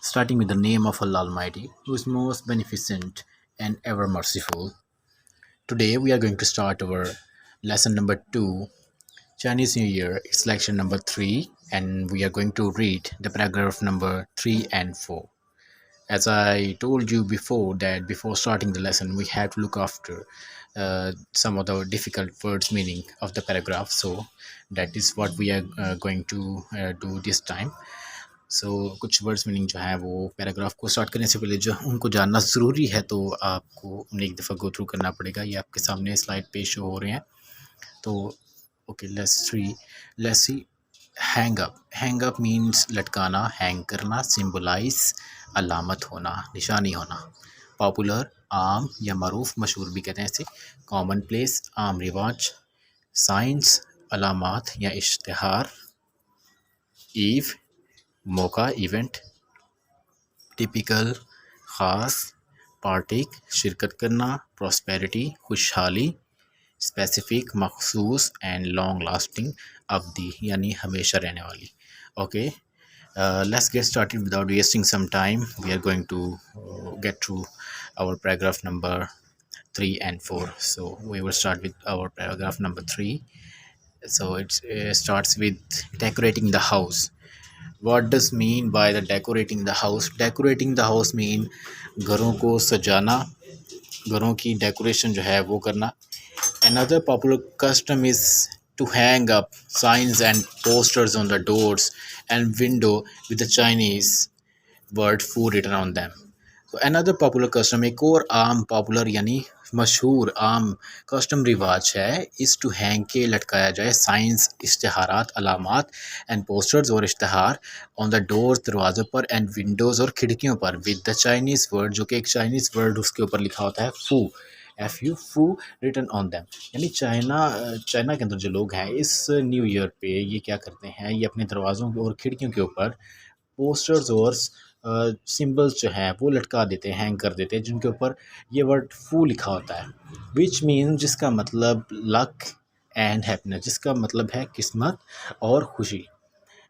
Starting with the name of Allah Almighty, who is most beneficent and ever merciful. Today we are going to start our lesson number 2, Chinese New Year, it's lection number 3, and we are going to read the paragraph number 3 and 4. As I told you before, that before starting the lesson we have to look after some of the difficult words meaning of the paragraph, so that is what we are going to do this time. सो कुछ words meaning जो है वो paragraph को start करने से पहले जो उनको जानना ज़रूरी है, तो आपको उन्हें एक दफ़ा गो थ्रू करना पड़ेगा। ये आपके सामने स्लाइड पे शो हो रहे हैं। तो okay, let's see. Hang up means लटकाना, हैंग करना, सिंबलाइज अलामत होना, निशानी होना। पॉपुलर आम या मरूफ, मशहूर भी कहते हैं इसे। कॉमन प्लेस आम रिवाज। साइंस अलामात या इश्तिहार। ईव मौका इवेंट। टिपिकल ख़ास। पार्टिक शिरकत करना। प्रॉस्पेरिटी खुशहाली। स्पेसिफिक मखसूस। एंड लॉन्ग लास्टिंग अवधि यानी हमेशा रहने वाली। Okay, let's get started without wasting some time. We are going to get through our paragraph number 3 and 4. So we will start with our paragraph number 3. So it starts with decorating the house. What does mean by the decorating the house? Decorating the house mean घरों को सजाना, घरों की decoration जो है वो करना। Another popular custom is to hang up signs and posters on the doors and window with the Chinese word food written on them. तो अनदर पॉपुलर कस्टम, एक और आम पॉपुलर यानी मशहूर आम कस्टम रिवाज है, इस टू हैंग के लटकाया जाए साइंस इश्तहारात अलामात एंड पोस्टर्स और इश्तहार ऑन द डोर्स दरवाज़ों पर एंड विंडोज़ और खिड़कियों पर विद द चाइनीज़ वर्ड, जो कि एक चाइनीज़ वर्ड उसके ऊपर लिखा होता है फू, FU रिटन ऑन दैम। यानी चाइना के अंदर जो लोग हैं इस न्यू ईयर पे ये क्या करते हैं, ये अपने दरवाज़ों और खिड़कियों के ऊपर पोस्टर्स और सिंबल्स जो हैं वो लटका देते हैं, हैंग कर देते हैं, जिनके ऊपर ये वर्ड फू लिखा होता है। विच मीन, जिसका मतलब लक एंड हैप्पीनेस, जिसका मतलब है किस्मत और खुशी।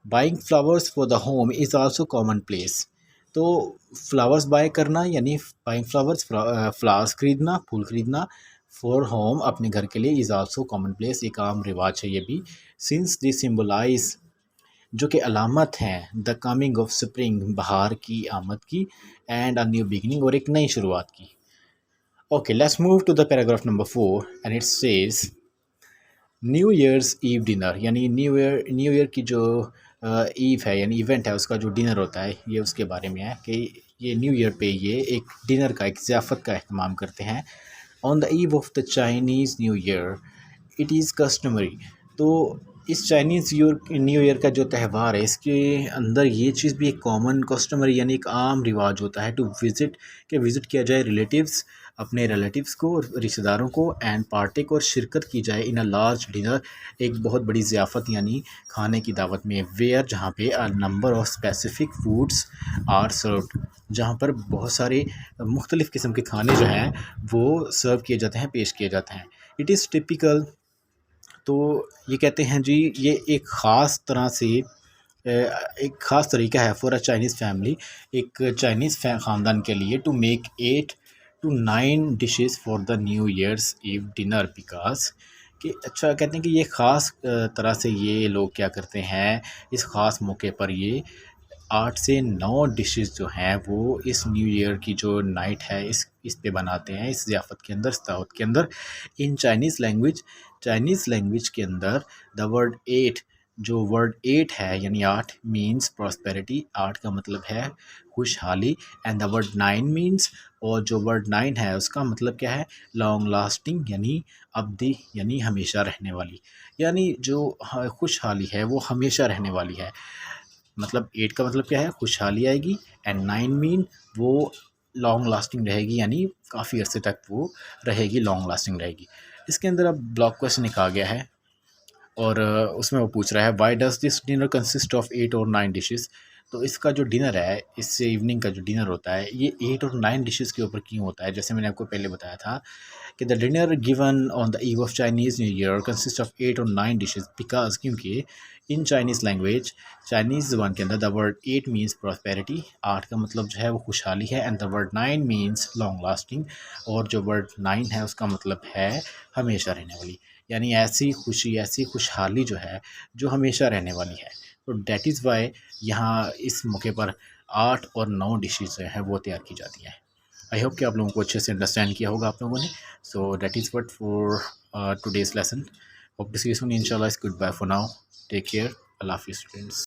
Buying flowers for the home is also common place. तो फ्लावर्स बाय करना यानी बाइंग फ्लावर्स, फ्लावर्स खरीदना, फूल खरीदना, फॉर होम अपने घर के लिए, इज़ आल्सो कॉमन प्लेस, एक आम रिवाज है ये भी। सिंस दिस सिम्बलाइज, जो कि अलामत हैं द कमिंग ऑफ स्प्रिंग, बहार की आमद की, एंड अ न्यू बिगिनिंग, और एक नई शुरुआत की। Okay, let's move to the paragraph number 4 and it says new year's eve dinner, यानी न्यू ईयर की जो ईव है यानी इवेंट है, उसका जो डिनर होता है ये उसके बारे में है कि ये न्यू ईयर पे ये एक डिनर का, एक ज़ियाफ़त का अहतमाम करते हैं। On the eve of the Chinese new year it is customary. तो इस चाइनीज़ न्यू ईयर का जो त्यौहार है इसके अंदर ये चीज़ भी एक कॉमन कस्टमरी यानी एक आम रिवाज होता है टू विज़िट किया जाए रिलेटिव्स, अपने रिलेटिव्स को और रिश्तेदारों को, एंड पार्टिक और शिरकत की जाए इन अ लार्ज डिनर, एक बहुत बड़ी ज़ियाफ़त यानी खाने की दावत में, वेयर जहाँ पे a number of specific foods are served, जहाँ पर बहुत सारे मुख्तलिफ़ किस्म के खाने जो हैं वो सर्व किए जाते हैं, पेश किए जाते हैं। इट इज़ टिपिकल, तो ये कहते हैं जी ये एक ख़ास तरह से एक ख़ास तरीका है फॉर अ चाइनीज़ फैमिली, एक चाइनीज़ ख़ानदान के लिए, to make 8 to 9 dishes for the new year's eve dinner, because कि अच्छा कहते हैं कि ये ख़ास तरह से ये लोग क्या करते हैं इस ख़ास मौके पर ये 8 से 9 डिशेस जो हैं वो इस न्यू ईयर की जो नाइट है इस पे बनाते हैं, इस ज़ियाफ़त के अंदर, इस दावत के अंदर। इन चाइनीज़ लैंग्वेज के अंदर द वर्ड 8, जो वर्ड 8 है यानी 8 मीन्स प्रॉस्पेरिटी, 8 का मतलब है खुशहाली, एंड द वर्ड 9 मीन्स, और जो वर्ड 9 है उसका मतलब क्या है, लॉन्ग लास्टिंग यानी अवधि यानी हमेशा रहने वाली, यानी जो खुशहाली है वो हमेशा रहने वाली है। मतलब 8 का मतलब क्या है, खुशहाली आएगी, एंड 9 मीन वो लॉन्ग लास्टिंग रहेगी यानी काफ़ी अरसे तक वो रहेगी, लॉन्ग लास्टिंग रहेगी। इसके अंदर अब ब्लॉक क्वेश्चन एक आ गया है और उसमें वो पूछ रहा है why does this dinner consist of 8 और 9 डिशेस। तो इसका जो डिनर है, इससे इवनिंग का जो डिनर होता है ये 8 और 9 डिशेस के ऊपर क्यों होता है। जैसे मैंने आपको पहले बताया था कि the dinner given on the eve of Chinese new year consist of 8 और 9 डिशेस, बिकॉज क्योंकि इन चाइनीज़ लैंग्वेज, चाइनीज़ ज़ुबान के अंदर द वर्ड 8 मीन्स प्रॉस्पेरिटी, 8 का मतलब जो है वो खुशहाली है, and the word 9 means long lasting, और जो वर्ड 9 है उसका मतलब है हमेशा रहने वाली, यानी ऐसी खुशी, ऐसी खुशहाली जो है जो हमेशा रहने वाली है। तो डैट इज़ वाई यहाँ इस मौके पर 8 और 9 डिशेज़ जो हैं वो तैयार की जाती हैं। आई होप कि आप लोगों को अच्छे से अंडरस्टैंड किया होगा आप लोगों ने। So that is what for today's lesson. Hope to see you soon इंशाल्लाह। Goodbye for now, take care, अल्लाह हाफिज़ स्टूडेंट्स।